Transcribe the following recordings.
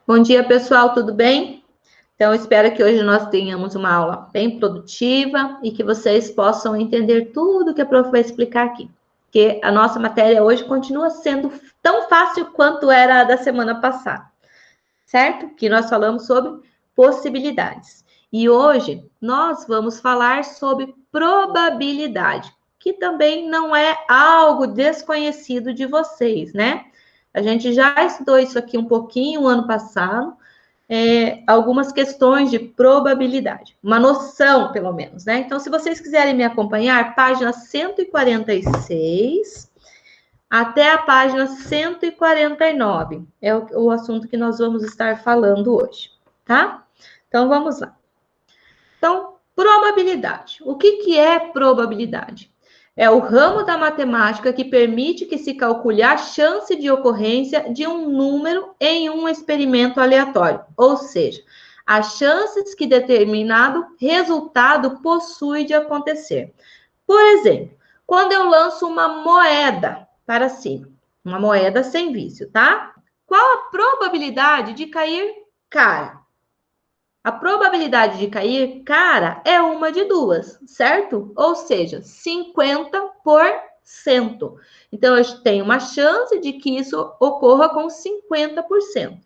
Bom dia, pessoal, tudo bem? Então, espero que hoje nós tenhamos uma aula bem produtiva e que vocês possam entender tudo que a prof vai explicar aqui. Porque a nossa matéria hoje continua sendo tão fácil quanto era a da semana passada, certo? Que nós falamos sobre possibilidades. E hoje nós vamos falar sobre probabilidade, que também não é algo desconhecido de vocês, né? A gente já estudou isso aqui um pouquinho ano passado, algumas questões de probabilidade, uma noção, pelo menos, né? Então, se vocês quiserem me acompanhar, página 146 até a página 149 é o assunto que nós vamos estar falando hoje, tá? Então, vamos lá. Então, probabilidade. O que é probabilidade? É o ramo da matemática que permite que se calcule a chance de ocorrência de um número em um experimento aleatório, ou seja, as chances que determinado resultado possui de acontecer. Por exemplo, quando eu lanço uma moeda para cima, uma moeda sem vício, tá? Qual a probabilidade de cair cara? A probabilidade de cair cara é uma de duas, certo? Ou seja, 50%. Então, eu tenho uma chance de que isso ocorra com 50%,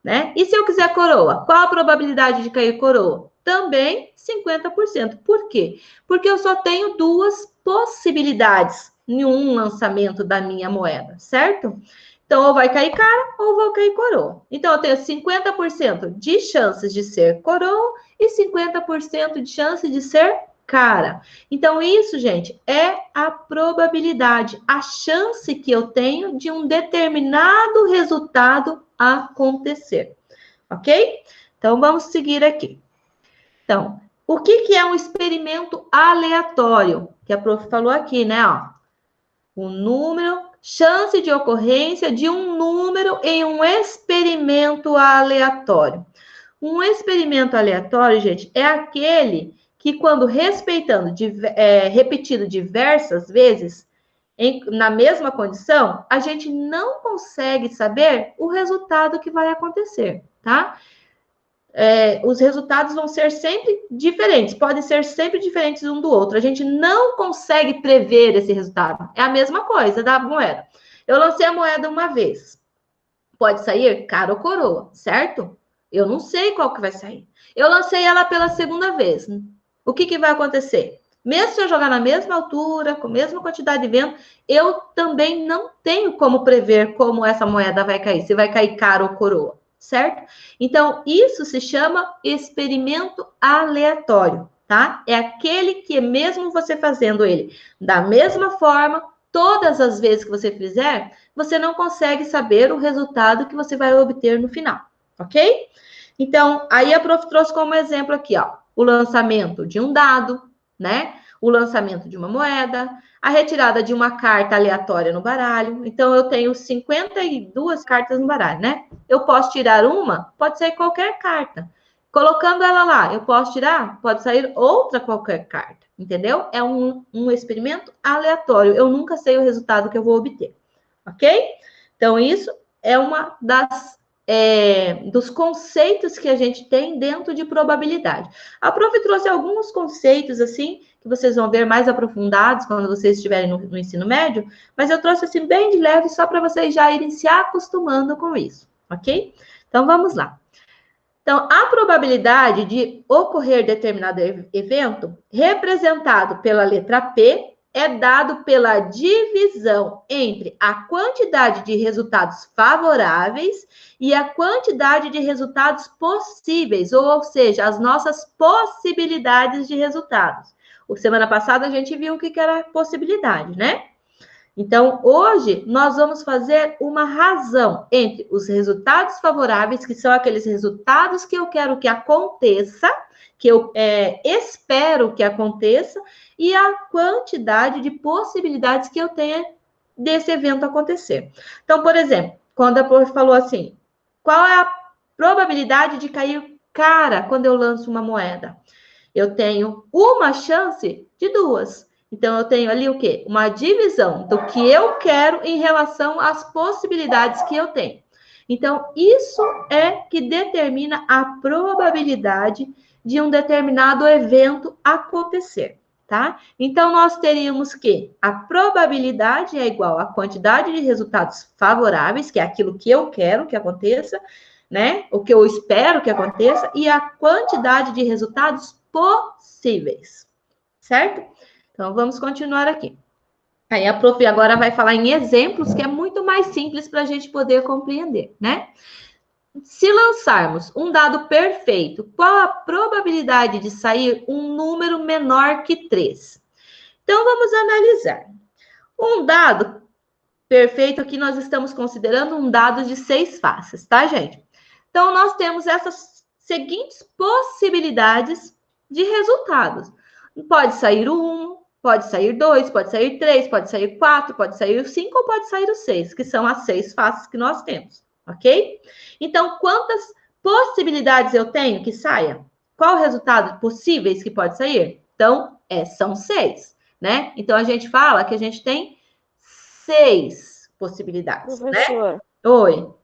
né? E se eu quiser coroa? Qual a probabilidade de cair coroa? Também 50%. Por quê? Porque eu só tenho duas possibilidades em um lançamento da minha moeda, certo? Então, ou vai cair cara ou vai cair coroa. Então, eu tenho 50% de chances de ser coroa e 50% de chance de ser cara. Então, isso, gente, é a probabilidade, a chance que eu tenho de um determinado resultado acontecer. Ok? Então, vamos seguir aqui. Então, o que é um experimento aleatório? Que a prof falou aqui, né? Ó, o número, chance de ocorrência de um número em um experimento aleatório. Um experimento aleatório, gente, é aquele que, quando repetido diversas vezes, na mesma condição, a gente não consegue saber o resultado que vai acontecer, tá? Os resultados vão ser sempre diferentes, podem ser sempre diferentes um do outro. A gente não consegue prever esse resultado. É a mesma coisa da moeda. Eu lancei a moeda uma vez. Pode sair cara ou coroa, certo? Eu não sei qual que vai sair. Eu lancei ela pela segunda vez. O que vai acontecer? Mesmo se eu jogar na mesma altura, com a mesma quantidade de vento, eu também não tenho como prever como essa moeda vai cair, se vai cair cara ou coroa, certo? Então, isso se chama experimento aleatório, tá? É aquele que, mesmo você fazendo ele da mesma forma, todas as vezes que você fizer, você não consegue saber o resultado que você vai obter no final, ok? Então, aí a prof trouxe como exemplo aqui, ó, o lançamento de um dado, né? O lançamento de uma moeda, a retirada de uma carta aleatória no baralho. Então, eu tenho 52 cartas no baralho, né? Eu posso tirar uma, pode ser qualquer carta. Colocando ela lá, eu posso tirar, pode sair outra qualquer carta, entendeu? É um experimento aleatório. Eu nunca sei o resultado que eu vou obter, ok? Então, isso é uma dos conceitos que a gente tem dentro de probabilidade. A prof trouxe alguns conceitos, assim, que vocês vão ver mais aprofundados quando vocês estiverem no ensino médio, mas eu trouxe, assim, bem de leve, só para vocês já irem se acostumando com isso, ok? Então, vamos lá. Então, a probabilidade de ocorrer determinado evento, representado pela letra P, é dado pela divisão entre a quantidade de resultados favoráveis e a quantidade de resultados possíveis, ou seja, as nossas possibilidades de resultados. Semana passada a gente viu o que era possibilidade, né? Então, hoje, nós vamos fazer uma razão entre os resultados favoráveis, que são aqueles resultados que eu quero que aconteça, que eu espero que aconteça, e a quantidade de possibilidades que eu tenha desse evento acontecer. Então, por exemplo, quando a prof falou assim, qual é a probabilidade de cair cara quando eu lanço uma moeda? Eu tenho uma chance de duas. Então, eu tenho ali o quê? Uma divisão do que eu quero em relação às possibilidades que eu tenho. Então, isso é que determina a probabilidade de um determinado evento acontecer, tá? Então, nós teríamos que a probabilidade é igual à quantidade de resultados favoráveis, que é aquilo que eu quero que aconteça, né? O que eu espero que aconteça, e a quantidade de resultados possíveis, certo? Então, vamos continuar aqui. Aí a prof agora vai falar em exemplos que é muito mais simples para a gente poder compreender, né? Se lançarmos um dado perfeito, qual a probabilidade de sair um número menor que 3? Então, vamos analisar. Um dado perfeito aqui, nós estamos considerando um dado de 6 faces, tá, gente? Então, nós temos essas seguintes possibilidades de resultados. Pode sair o 1, pode sair 2, pode sair 3, pode sair 4, pode sair o 5 ou pode sair o 6, que são as 6 faces que nós temos, ok? Então, quantas possibilidades eu tenho que saia? Qual o resultado possíveis que pode sair? Então, são 6, né? Então, a gente fala que a gente tem 6 possibilidades, Professor, né? Oi.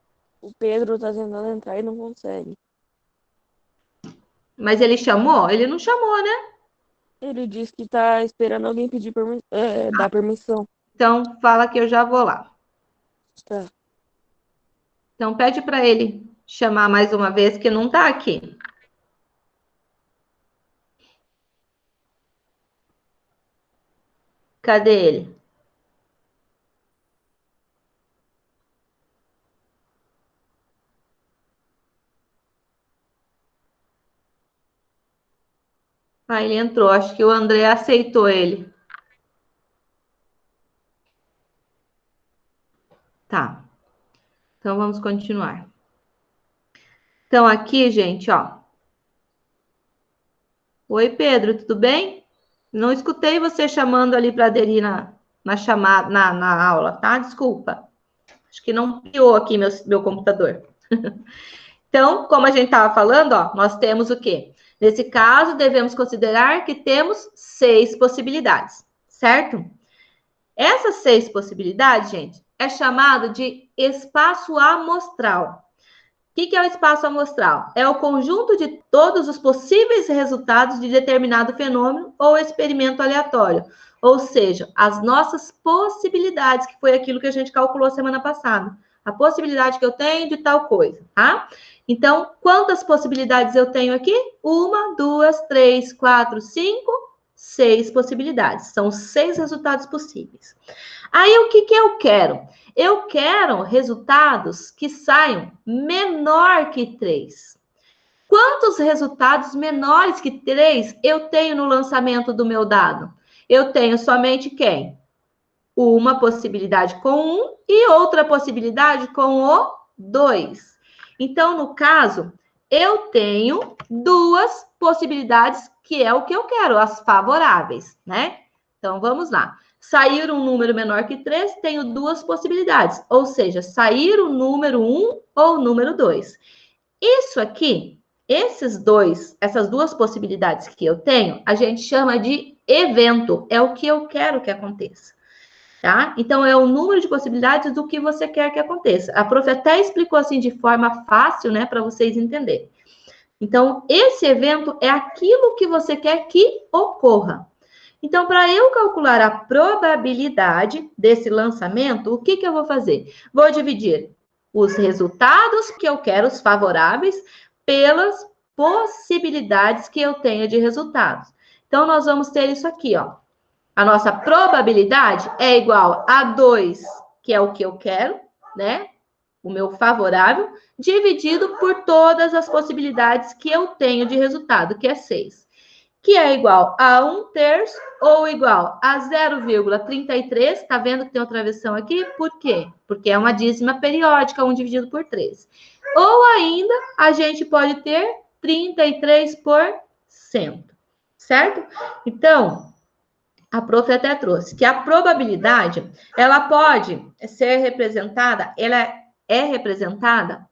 o Pedro tá tentando entrar e não consegue. Mas ele chamou? Ele não chamou, né? Ele disse que tá esperando alguém pedir dar permissão. Então, fala que eu já vou lá. Tá. Então, pede para ele chamar mais uma vez, que não está aqui. Cadê ele? Ah, ele entrou. Acho que o André aceitou ele. Tá. Então, vamos continuar. Então, aqui, gente, ó. Oi, Pedro, tudo bem? Não escutei você chamando ali para aderir na chamada, na aula, tá? Desculpa. Acho que não piou aqui meu computador. Então, como a gente estava falando, ó, nós temos o quê? Nesse caso, devemos considerar que temos 6 possibilidades, certo? Essas 6 possibilidades, gente, é chamado de espaço amostral. O que é o espaço amostral? É o conjunto de todos os possíveis resultados de determinado fenômeno ou experimento aleatório. Ou seja, as nossas possibilidades, que foi aquilo que a gente calculou semana passada. A possibilidade que eu tenho de tal coisa, tá? Então, quantas possibilidades eu tenho aqui? 1, 2, 3, 4, 5, 6 possibilidades. São 6 resultados possíveis. Aí, o que eu quero? Eu quero resultados que saiam menor que 3. Quantos resultados menores que 3 eu tenho no lançamento do meu dado? Eu tenho somente quem? Uma possibilidade com 1 e outra possibilidade com o 2. Então, no caso, eu tenho 2 possibilidades, que é o que eu quero, as favoráveis, né? Então, vamos lá. Sair um número menor que 3, tenho 2 possibilidades. Ou seja, sair o número 1 ou o número 2. Isso aqui, essas 2 possibilidades que eu tenho, a gente chama de evento. É o que eu quero que aconteça. Tá? Então, é o número de possibilidades do que você quer que aconteça. A prof até explicou assim de forma fácil, né, para vocês entenderem. Então, esse evento é aquilo que você quer que ocorra. Então, para eu calcular a probabilidade desse lançamento, o que eu vou fazer? Vou dividir os resultados que eu quero, os favoráveis, pelas possibilidades que eu tenho de resultados. Então, nós vamos ter isso aqui, ó. A nossa probabilidade é igual a 2, que é o que eu quero, né? O meu favorável, dividido por todas as possibilidades que eu tenho de resultado, que é 6. Que é igual a 1/3 ou igual a 0,33. Tá vendo que tem outra versão aqui? Por quê? Porque é uma dízima periódica, 1 dividido por 3. Ou ainda, a gente pode ter 33%. Certo? Então, a prof até trouxe que a probabilidade, ela pode ser representada, ela é representada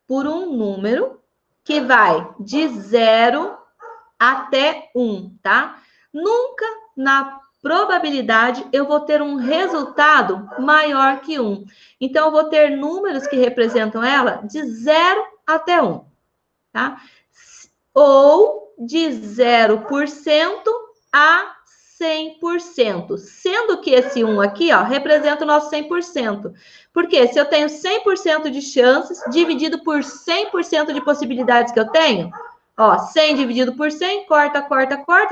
por um número que vai de 0 até 1, tá? Nunca probabilidade, eu vou ter um resultado maior que 1. Então, eu vou ter números que representam ela de 0 até 1, tá? Ou de 0% a 100%, sendo que esse 1 aqui, ó, representa o nosso 100%. Porque se eu tenho 100% de chances, dividido por 100% de possibilidades que eu tenho, ó, 100 dividido por 100, corta,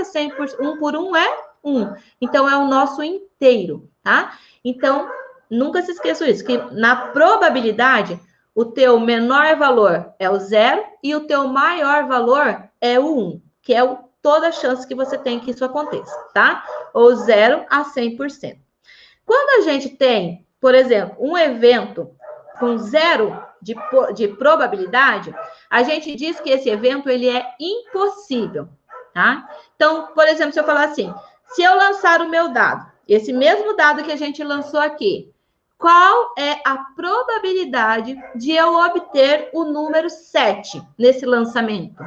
100 por 1 por 1 é 1. Então, é o nosso inteiro, tá? Então, nunca se esqueça isso, que na probabilidade, o teu menor valor é o 0 e o teu maior valor é o 1, que é toda a chance que você tem que isso aconteça, tá? Ou 0 a 100%. Quando a gente tem, por exemplo, um evento com 0 de probabilidade, a gente diz que esse evento ele é impossível, tá? Então, por exemplo, se eu falar assim, se eu lançar o meu dado, esse mesmo dado que a gente lançou aqui, qual é a probabilidade de eu obter o número 7 nesse lançamento?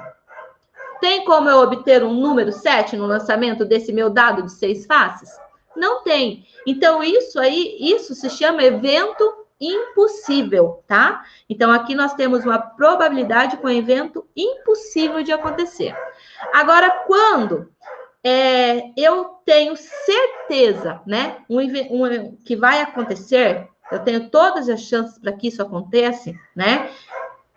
Tem como eu obter um número 7 no lançamento desse meu dado de 6 faces? Não tem. Então, isso se chama evento impossível, tá? Então, aqui nós temos uma probabilidade com evento impossível de acontecer. Agora, quando eu tenho certeza, né, que vai acontecer, eu tenho todas as chances para que isso aconteça, né?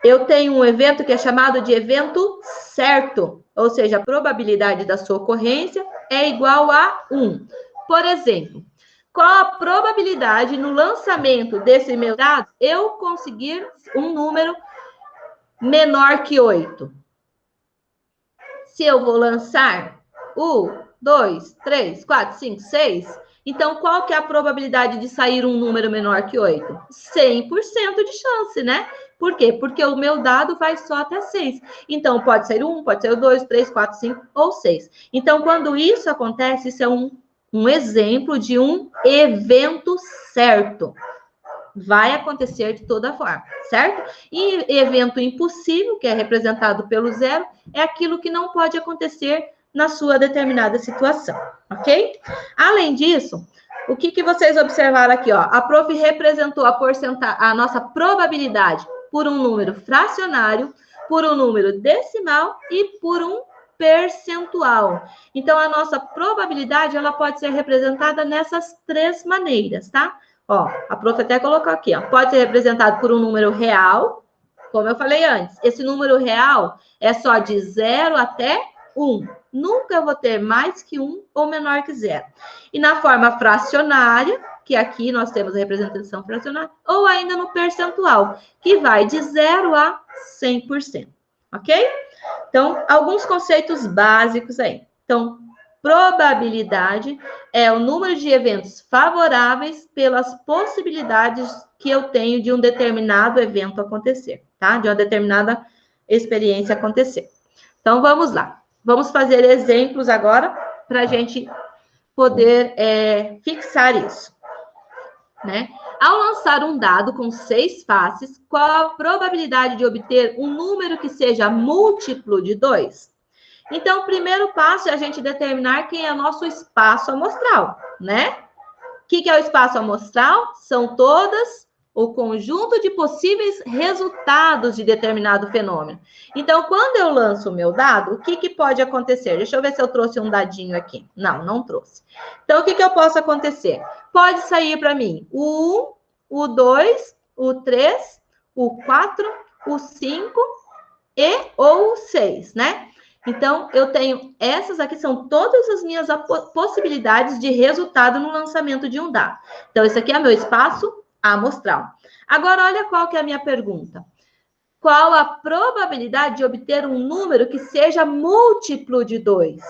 Eu tenho um evento que é chamado de evento certo, ou seja, a probabilidade da sua ocorrência é igual a 1. Por exemplo, qual a probabilidade no lançamento desse meu dado eu conseguir um número menor que 8? Se eu vou lançar 1, 2, 3, 4, 5, 6, então qual que é a probabilidade de sair um número menor que 8? 100% de chance, né? Por quê? Porque o meu dado vai só até 6. Então, pode ser 1, pode ser 2, 3, 4, 5 ou 6. Então, quando isso acontece, isso é um exemplo de um evento certo. Vai acontecer de toda forma, certo? E evento impossível, que é representado pelo 0, é aquilo que não pode acontecer na sua determinada situação, ok? Além disso, o que vocês observaram aqui, ó? A prof representou a nossa probabilidade por um número fracionário, por um número decimal e por um percentual. Então, a nossa probabilidade, ela pode ser representada nessas 3 maneiras, tá? Ó, a prof até colocou aqui, ó. Pode ser representado por um número real, como eu falei antes. Esse número real é só de 0 até 1. Nunca eu vou ter mais que 1 ou menor que 0. E na forma fracionária, que aqui nós temos a representação fracionária, ou ainda no percentual, que vai de 0 a 100%. Ok? Então, alguns conceitos básicos aí. Então, probabilidade é o número de eventos favoráveis pelas possibilidades que eu tenho de um determinado evento acontecer, tá? De uma determinada experiência acontecer. Então, vamos lá. Vamos fazer exemplos agora para a gente poder fixar isso, né? Ao lançar um dado com 6 faces, qual a probabilidade de obter um número que seja múltiplo de 2? Então, o primeiro passo é a gente determinar quem é o nosso espaço amostral, né? O que é o espaço amostral? São todas o conjunto de possíveis resultados de determinado fenômeno. Então, quando eu lanço o meu dado, o que pode acontecer? Deixa eu ver se eu trouxe um dadinho aqui. Não trouxe. Então, o que eu posso acontecer? Pode sair para mim o 1, o 2, o 3, o 4, o 5 ou o 6, né? Então, eu tenho, essas aqui são todas as minhas possibilidades de resultado no lançamento de um dado. Então, esse aqui é meu espaço amostral. Agora, olha qual que é a minha pergunta. Qual a probabilidade de obter um número que seja múltiplo de 2?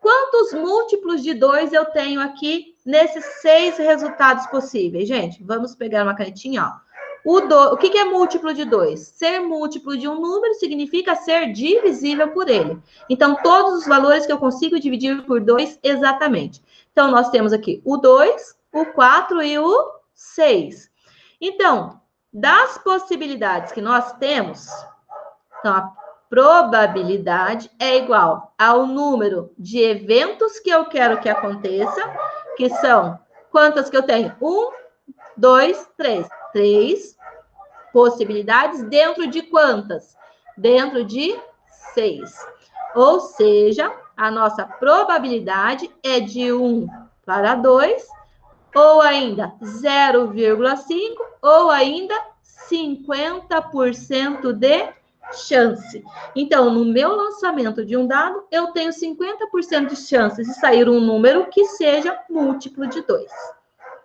Quantos múltiplos de 2 eu tenho aqui nesses 6 resultados possíveis? Gente, vamos pegar uma canetinha, ó. O que é múltiplo de 2? Ser múltiplo de um número significa ser divisível por ele. Então, todos os valores que eu consigo dividir por 2 exatamente. Então, nós temos aqui o 2, o 4 e o 6. Então, das possibilidades que nós temos, então, probabilidade é igual ao número de eventos que eu quero que aconteça, que são quantas que eu tenho? 1, 2, 3. 3 possibilidades dentro de quantas? Dentro de 6. Ou seja, a nossa probabilidade é de 1 para 2, ou ainda 0,5, ou ainda 50% de chance. Então, no meu lançamento de um dado, eu tenho 50% de chances de sair um número que seja múltiplo de 2.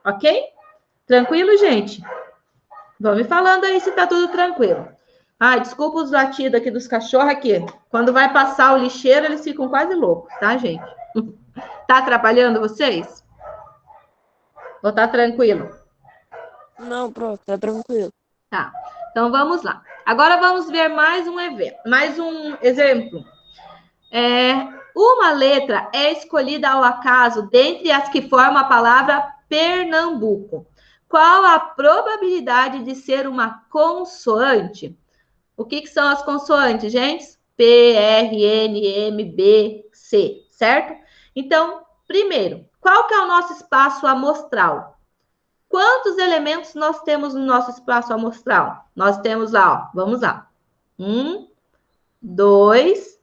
Ok? Tranquilo, gente? Vão me falando aí se tá tudo tranquilo. Ah, desculpa os latidos aqui dos cachorros aqui. Quando vai passar o lixeiro, eles ficam quase loucos, tá, gente? Tá atrapalhando vocês? Ou tá tranquilo? Não, pronto, tá tranquilo. Tá. Então vamos lá. Agora vamos ver mais um evento, mais um exemplo. Uma letra é escolhida ao acaso dentre as que formam a palavra Pernambuco. Qual a probabilidade de ser uma consoante? O que são as consoantes, gente? P, R, N, M, B, C, certo? Então, primeiro, qual que é o nosso espaço amostral? Quantos elementos nós temos no nosso espaço amostral? Nós temos lá, ó, vamos lá. 1, 2,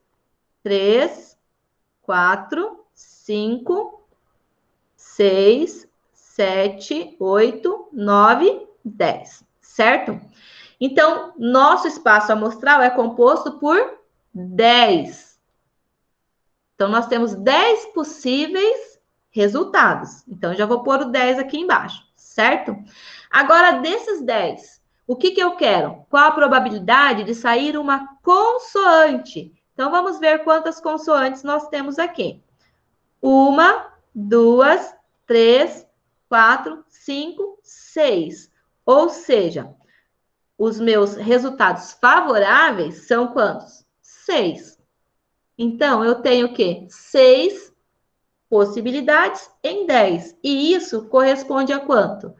3, 4, 5, 6, 7, 8, 9, 10, certo? Então, nosso espaço amostral é composto por 10. Então, nós temos 10 possíveis resultados. Então, já vou pôr o 10 aqui embaixo, certo? Agora, desses 10, o que eu quero? Qual a probabilidade de sair uma consoante? Então, vamos ver quantas consoantes nós temos aqui. 1, 2, 3, 4, 5, 6. Ou seja, os meus resultados favoráveis são quantos? 6. Então, eu tenho o quê? 6 possibilidades em 10. E isso corresponde a quanto?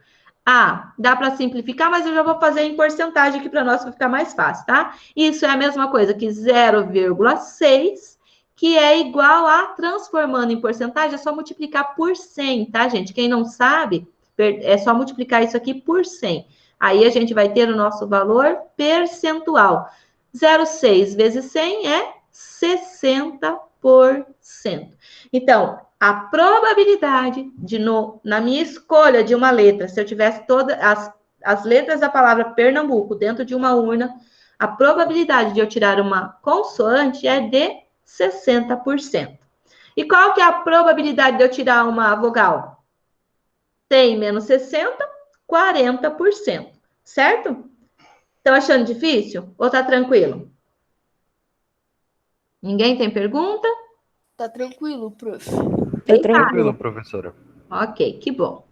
Dá para simplificar, mas eu já vou fazer em porcentagem aqui para nós, para ficar mais fácil, tá? Isso é a mesma coisa que 0,6, que é igual a, transformando em porcentagem, é só multiplicar por 100, tá, gente? Quem não sabe, é só multiplicar isso aqui por 100. Aí a gente vai ter o nosso valor percentual. 0,6 vezes 100 é 60%. Então, a probabilidade de, na minha escolha de uma letra, se eu tivesse todas as letras da palavra Pernambuco dentro de uma urna, a probabilidade de eu tirar uma consoante é de 60%. E qual que é a probabilidade de eu tirar uma vogal? 100 menos 60, 40%. Certo? Estão achando difícil? Ou tá tranquilo? Ninguém tem pergunta? Tá tranquilo, prof. Tá tranquilo, professora. Ok, que bom.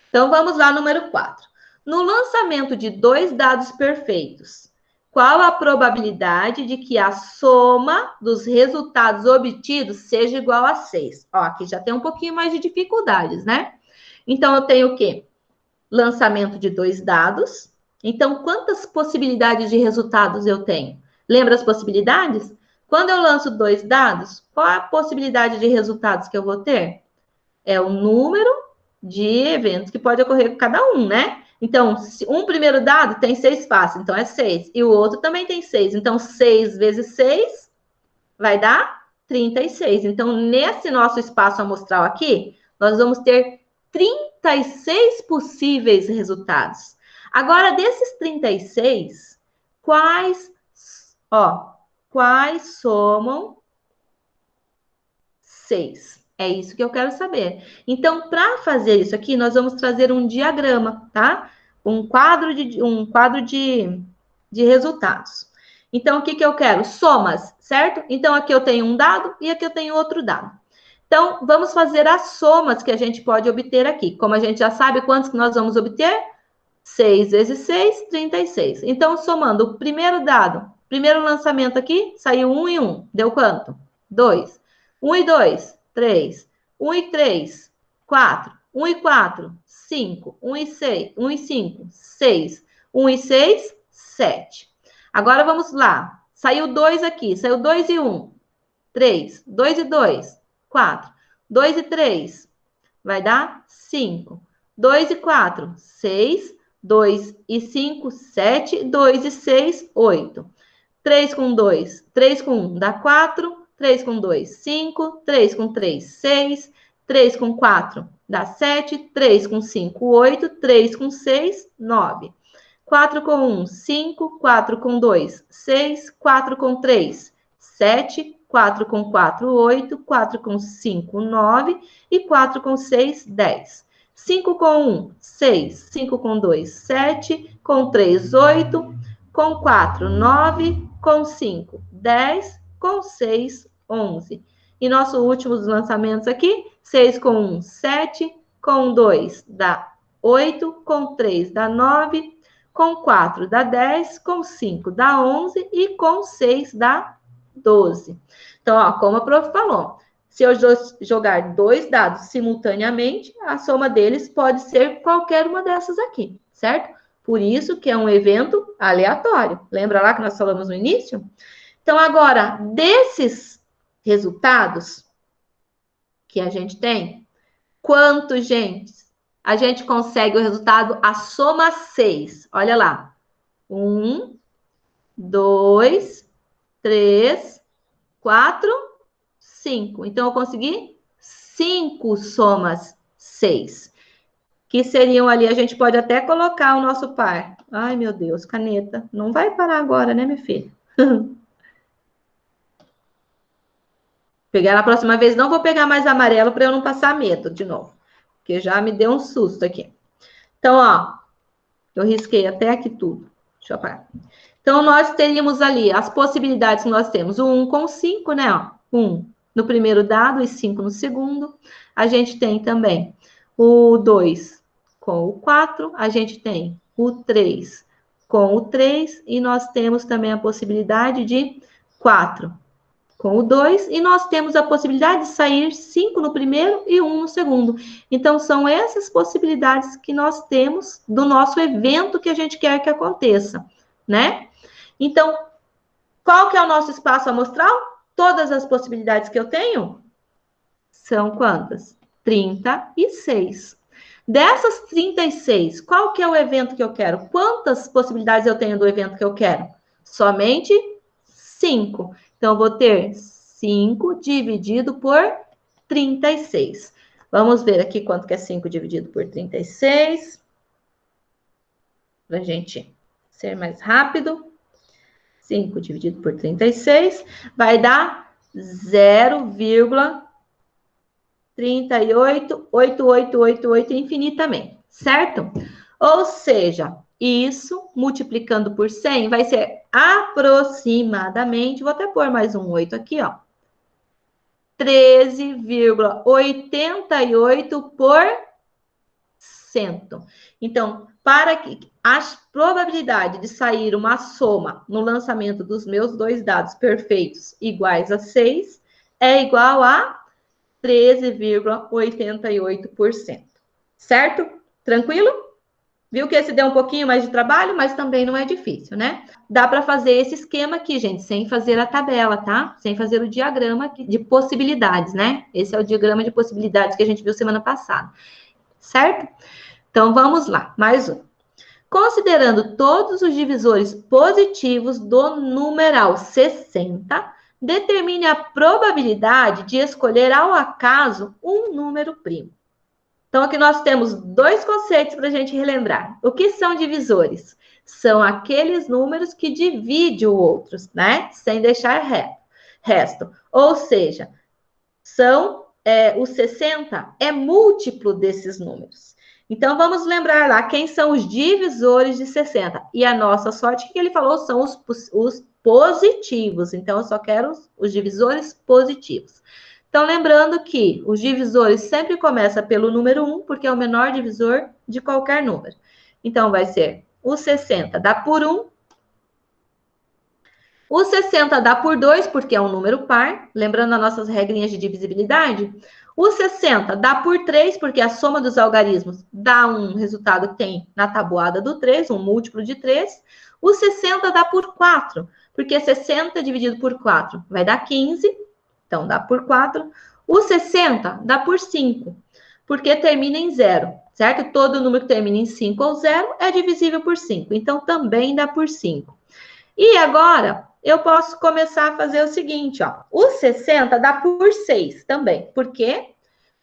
Então, vamos lá, número 4. No lançamento de 2 dados perfeitos, qual a probabilidade de que a soma dos resultados obtidos seja igual a 6? Ó, aqui já tem um pouquinho mais de dificuldades, né? Então, eu tenho o quê? Lançamento de 2 dados. Então, quantas possibilidades de resultados eu tenho? Lembra as possibilidades? Quando eu lanço 2 dados, qual a possibilidade de resultados que eu vou ter? É o número de eventos que pode ocorrer com cada um, né? Então, se um primeiro dado tem 6 faces, então é 6. E o outro também tem 6. Então, 6 vezes 6 vai dar 36. Então, nesse nosso espaço amostral aqui, nós vamos ter 36 possíveis resultados. Agora, desses 36, quais somam 6? É isso que eu quero saber. Então, para fazer isso aqui, nós vamos trazer um diagrama, tá? Um quadro de resultados. Então, o que eu quero? Somas, certo? Então, aqui eu tenho um dado e aqui eu tenho outro dado. Então, vamos fazer as somas que a gente pode obter aqui. Como a gente já sabe quantos que nós vamos obter? 6 vezes 6, 36. Então, somando o primeiro dado, primeiro lançamento aqui, saiu 1 e 1. Deu quanto? 2. 1 e 2, 3. 1 e 3, 4. 1 e 4, 5. 1 e 6, 1 e 5, 6. 1 e 6, 7. Agora vamos lá. Saiu 2 aqui. Saiu 2 e 1. 3. 2 e 2. 4. 2 e 3. Vai dar 5. 2 e 4. 6. 2 e 5. 7. 2 e 6. 8. 3 com 2. 3 com 1 dá 4. 3 com 2, 5. 3 com 3, 6. 3 com 4 dá 7. 3 com 5, 8. 3 com 6, 9. 4 com 1, 5. 4 com 2, 6. 4 com 3, 7. 4 com 4, 8. 4 com 5, 9. E 4 com 6, 10. 5 com 1, 6. 5 com 2, 7. Com 3, 8. Com 4, 9. Com 5, 10. Com 6, 11. E nosso último dos lançamentos aqui, 6 com 1, 7. Com 2 dá 8. Com 3 dá 9. Com 4 dá 10. Com 5 dá 11. E com 6 dá 12. Então, ó, como a prof falou, se eu jogar 2 dados simultaneamente, a soma deles pode ser qualquer uma dessas aqui, certo? Por isso que é um evento aleatório. Lembra lá que nós falamos no início? Então, agora, desses resultados que a gente tem, quantos, gente? A gente consegue o resultado, a soma 6. Olha lá. 1, 2, 3, 4, 5. Então, eu consegui 5 somas 6. Que seriam ali, a gente pode até colocar o nosso par. Ai, meu Deus, caneta. Não vai parar agora, né, minha filha? Pegar na próxima vez, não vou pegar mais amarelo para eu não passar medo de novo. Porque já me deu um susto aqui. Então, ó, eu risquei até aqui tudo. Deixa eu apagar. Então, nós teríamos ali as possibilidades que nós temos. O 1 com 5, né? Ó, 1 no primeiro dado e 5 no segundo. A gente tem também o 2 com o 4. A gente tem o 3 com o 3. E nós temos também a possibilidade de 4 com o 2, e nós temos a possibilidade de sair 5 no primeiro e 1 no segundo. Então, são essas possibilidades que nós temos do nosso evento que a gente quer que aconteça, né? Então, qual que é o nosso espaço amostral? Todas as possibilidades que eu tenho são quantas? 36. Dessas 36, qual que é o evento que eu quero? Quantas possibilidades eu tenho do evento que eu quero? Somente 5. Então, eu vou ter 5 dividido por 36. Vamos ver aqui quanto que é 5 dividido por 36. Para a gente ser mais rápido. 5 dividido por 36 vai dar 0,388888 infinitamente, certo? Ou seja, isso, multiplicando por 100, vai ser aproximadamente, vou até pôr mais um 8 aqui, ó. 13,88%. Então, para que a probabilidade de sair uma soma no lançamento dos meus dois dados perfeitos iguais a 6 é igual a 13,88%. Certo? Tranquilo? Viu que esse deu um pouquinho mais de trabalho, mas também não é difícil, né? Dá para fazer esse esquema aqui, gente, sem fazer a tabela, tá? Sem fazer o diagrama de possibilidades, né? Esse é o diagrama de possibilidades que a gente viu semana passada. Certo? Então, vamos lá. Mais um. Considerando todos os divisores positivos do numeral 60, determine a probabilidade de escolher ao acaso um número primo. Então, aqui nós temos dois conceitos para a gente relembrar. O que são divisores? São aqueles números que dividem o outros, né? Sem deixar resto. Ou seja, são os 60 é múltiplo desses números. Então, vamos lembrar lá quem são os divisores de 60. E a nossa sorte, o que ele falou, são os positivos. Então, eu só quero os divisores positivos. Então, lembrando que os divisores sempre começam pelo número 1, porque é o menor divisor de qualquer número. Então, vai ser o 60 dá por 1. O 60 dá por 2, porque é um número par. Lembrando as nossas regrinhas de divisibilidade. O 60 dá por 3, porque a soma dos algarismos dá um resultado que tem na tabuada do 3, um múltiplo de 3. O 60 dá por 4, porque 60 dividido por 4 vai dar 15, então dá por 4. O 60 dá por 5, porque termina em 0, certo? Todo número que termina em 5 ou 0 é divisível por 5, então também dá por 5. E agora, eu posso começar a fazer o seguinte, ó. O 60 dá por 6 também. Por quê?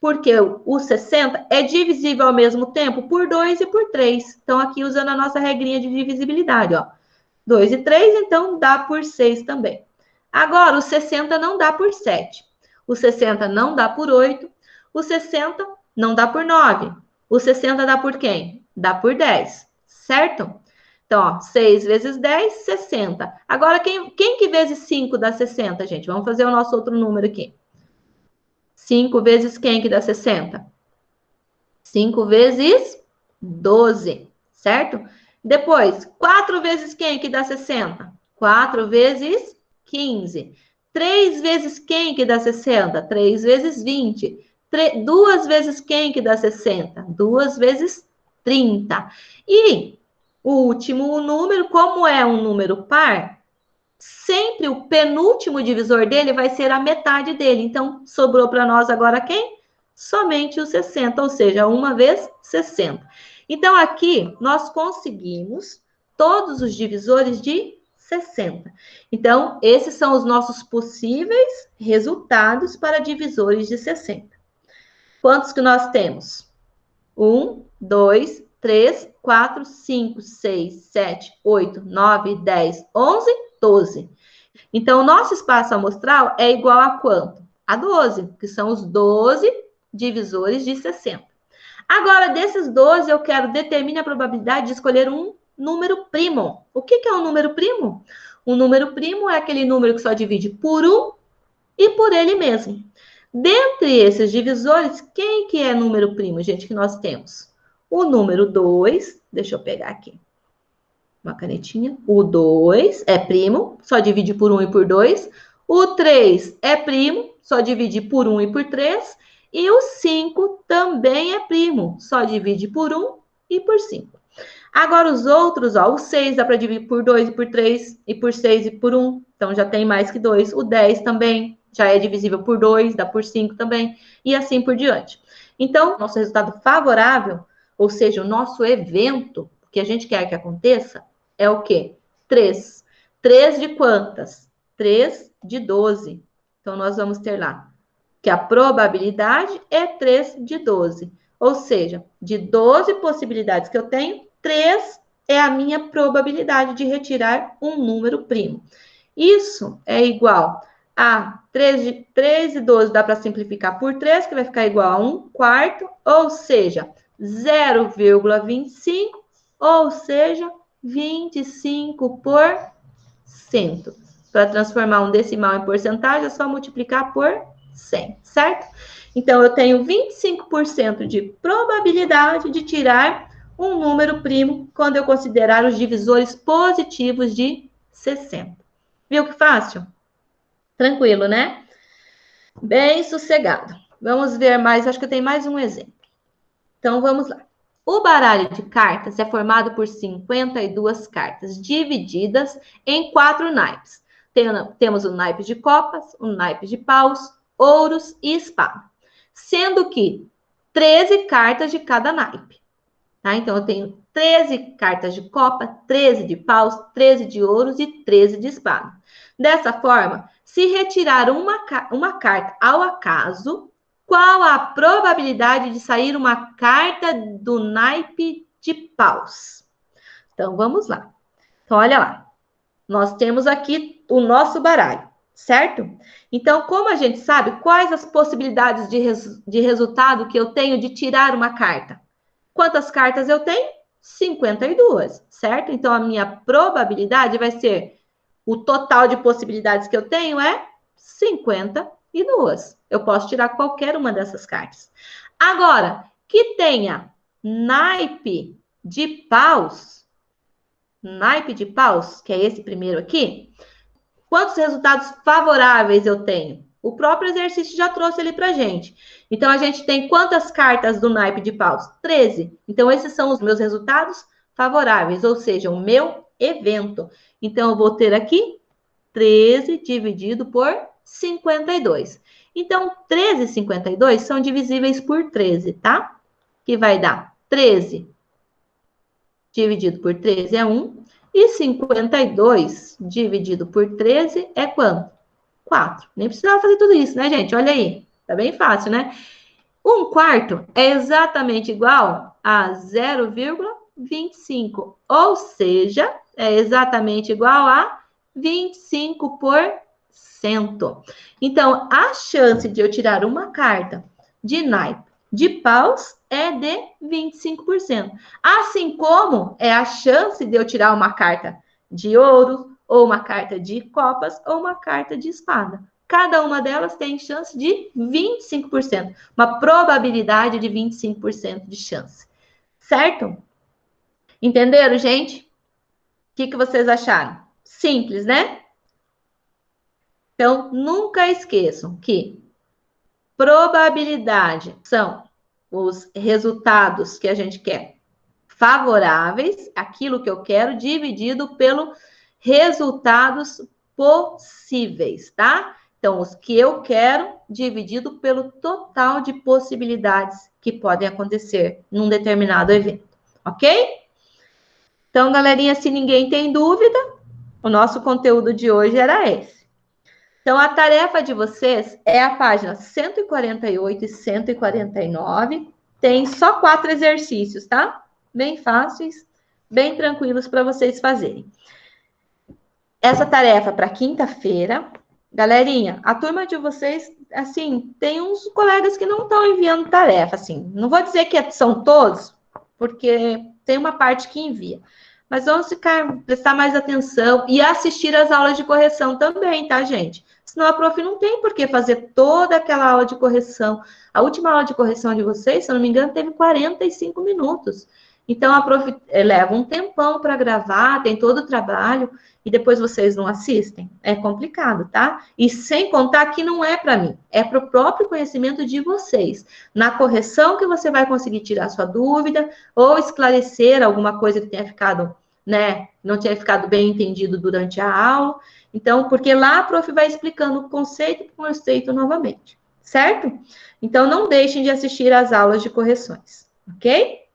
Porque o 60 é divisível ao mesmo tempo por 2 e por 3. Então, aqui usando a nossa regrinha de divisibilidade, ó. 2 e 3, então dá por 6 também. Agora, o 60 não dá por 7. O 60 não dá por 8. O 60 não dá por 9. O 60 dá por quem? Dá por 10, certo? Então, ó, 6 vezes 10, 60. Agora, quem que vezes 5 dá 60, gente? Vamos fazer o nosso outro número aqui. 5 vezes quem que dá 60? 5 vezes 12, certo? Depois, 4 vezes quem que dá 60? 4 vezes 15. 3 vezes quem que dá 60? 3 vezes 20. 2 vezes quem que dá 60? 2 vezes 30. E o último número, como é um número par, sempre o penúltimo divisor dele vai ser a metade dele. Então, sobrou para nós agora quem? Somente o 60, ou seja, 1 vezes 60. Então, aqui, nós conseguimos todos os divisores de 60. Então, esses são os nossos possíveis resultados para divisores de 60. Quantos que nós temos? 1, 2, 3, 4, 5, 6, 7, 8, 9, 10, 11, 12. Então, o nosso espaço amostral é igual a quanto? A 12, que são os 12 divisores de 60. Agora, desses 12, eu quero determinar a probabilidade de escolher um número primo. O que é um número primo? Um número primo é aquele número que só divide por 1 e por ele mesmo. Dentre esses divisores, quem que é número primo, gente, que nós temos? O número 2, deixa eu pegar aqui uma canetinha. O 2 é primo, só divide por 1 e por 2. O 3 é primo, só divide por 1 e por 3. E o 5 também é primo, só divide por 1 e por 5. Agora, os outros, ó, o 6 dá para dividir por 2 e por 3, e por 6 e por 1. Então, já tem mais que 2. O 10 também já é divisível por 2, dá por 5 também, e assim por diante. Então, nosso resultado favorável, ou seja, o nosso evento, que a gente quer que aconteça, é o quê? 3. 3 de quantas? 3 de 12. Então, nós vamos ter lá que a probabilidade é 3 de 12. Ou seja, de 12 possibilidades que eu tenho, 3 é a minha probabilidade de retirar um número primo. Isso é igual a 3 de 12 dá para simplificar por 3, que vai ficar igual a 1 quarto, ou seja, 0,25, ou seja, 25%. Para transformar um decimal em porcentagem, é só multiplicar por 100, certo? Então, eu tenho 25% de probabilidade de tirar um número primo quando eu considerar os divisores positivos de 60. Viu que fácil? Tranquilo, né? Bem sossegado. Vamos ver mais, acho que eu tenho mais um exemplo. Então, vamos lá. O baralho de cartas é formado por 52 cartas, divididas em 4 naipes. Temos o naipe de copas, o naipe de paus, ouros e espada. Sendo que 13 cartas de cada naipe. Tá? Então, eu tenho 13 cartas de copa, 13 de paus, 13 de ouros e 13 de espada. Dessa forma, se retirar uma carta ao acaso, qual a probabilidade de sair uma carta do naipe de paus? Então, vamos lá. Então, olha lá. Nós temos aqui o nosso baralho, certo? Então, como a gente sabe, quais as possibilidades de resultado que eu tenho de tirar uma carta? Quantas cartas eu tenho? 52, certo? Então, a minha probabilidade vai ser, o total de possibilidades que eu tenho é 52. Eu posso tirar qualquer uma dessas cartas. Agora, que tenha naipe de paus, que é esse primeiro aqui, Quantos resultados favoráveis eu tenho? O próprio exercício já trouxe ali pra gente. Então, a gente tem quantas cartas do naipe de paus? 13. Então, esses são os meus resultados favoráveis, ou seja, o meu evento. Então, eu vou ter aqui 13 dividido por 52. Então, 13 e 52 são divisíveis por 13, tá? Que vai dar 13 dividido por 13 é 1. E 52 dividido por 13 é quanto? 4. Nem precisava fazer tudo isso, né, gente? Olha aí. Tá bem fácil, né? 1/4 é exatamente igual a 0,25. Ou seja, é exatamente igual a 25%. Então, a chance de eu tirar uma carta de naipe de paus é de 25%. Assim como é a chance de eu tirar uma carta de ouro, ou uma carta de copas, ou uma carta de espada. Cada uma delas tem chance de 25%. Uma probabilidade de 25% de chance. Certo? Entenderam, gente? O que vocês acharam? Simples, né? Então, nunca esqueçam que probabilidade são os resultados que a gente quer favoráveis, aquilo que eu quero, dividido pelo resultados possíveis, tá? Então, os que eu quero, dividido pelo total de possibilidades que podem acontecer num determinado evento, ok? Então, galerinha, se ninguém tem dúvida, o nosso conteúdo de hoje era esse. Então, a tarefa de vocês é a página 148 e 149. Tem só 4 exercícios, tá? Bem fáceis, bem tranquilos para vocês fazerem. Essa tarefa para quinta-feira. Galerinha, a turma de vocês, assim, tem uns colegas que não estão enviando tarefa, assim. Não vou dizer que são todos, porque tem uma parte que envia. Mas vamos prestar mais atenção e assistir às aulas de correção também, tá, gente? Senão a prof não tem por que fazer toda aquela aula de correção. A última aula de correção de vocês, se eu não me engano, teve 45 minutos. Então, a prof leva um tempão para gravar, tem todo o trabalho, e depois vocês não assistem. É complicado, tá? E sem contar que não é para mim, é para o próprio conhecimento de vocês. Na correção que você vai conseguir tirar sua dúvida, ou esclarecer alguma coisa que tenha ficado, né, não tinha ficado bem entendido durante a aula. Então, porque lá a prof vai explicando conceito por conceito novamente, certo? Então, não deixem de assistir às aulas de correções, ok?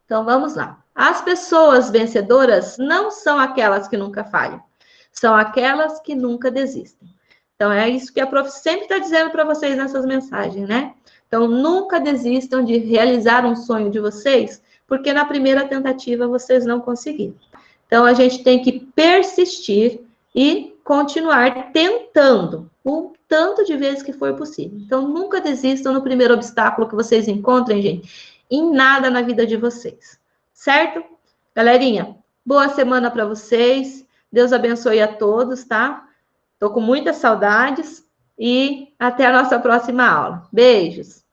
Então, vamos lá. As pessoas vencedoras não são aquelas que nunca falham, são aquelas que nunca desistem. Então, é isso que a prof sempre está dizendo para vocês nessas mensagens, né? Então, nunca desistam de realizar um sonho de vocês, porque na primeira tentativa vocês não conseguiram. Então, a gente tem que persistir e continuar tentando o tanto de vezes que for possível. Então, nunca desistam no primeiro obstáculo que vocês encontrem, gente, em nada na vida de vocês. Certo? Galerinha, boa semana para vocês. Deus abençoe a todos, tá? Tô com muitas saudades e até a nossa próxima aula. Beijos!